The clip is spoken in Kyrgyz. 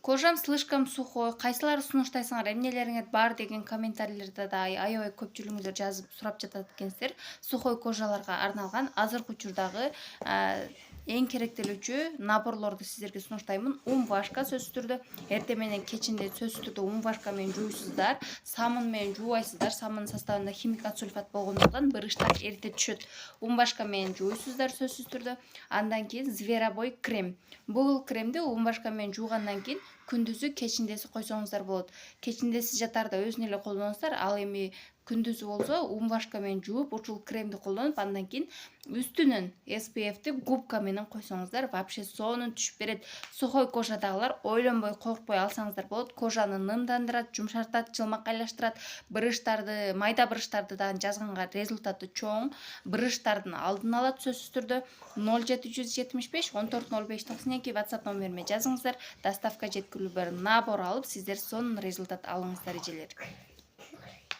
Кожам слишком сухой. Кайсылары сунуштайсыңар, эмнелериңер бар деген комментарийлерде да аябай көпчүлүгүңүздөр жазып сурап жатат экенсиздер. Сухой кожаларга арналган азыркы учурдагы эң керектелүүчү наборлорду сиздерге сунуштаймын. Умвашка сөзсүз түрдө эртең менен кечинде сөзсүз түрдө умвашка менен жууйсуздар. Самын менен жуубайсыздар. Самынын составында химикат сульфат болгондуктан бырыштар эрте түшөт. Умвашка менен жууйсуздар сөзсүз түрдө. Андан кийин Зверобой крем. Бул кремди умвашка менен жуугандан кийин күндүзү кечиндеси койсоңуздар болот. Кечиндеси жатарда өзүн эле колдоносуздар. Ал эми күндүзү болсо умвашка менен жууп, ушул кремди колдонуп, андан кийин үстүнөн SPF'ти губка менен койсоңуздар, вообще сонун түшүп берет. Сухой кожадагылар ойлонбой, коркпой алсаңыздар болот. Кожаны нымдандырат, жумшартат, жылмакайлаштырат. Брыштарды, майда брыштарды да жазганга результаты чоң. Брыштардын алдын алат сөзсүз түрдө. 0775 1405 92 WhatsApp номериме жазыңыздар. Доставка жеткирүүбөр набор алып, сиздер сонун результат алыңыздар эжелер.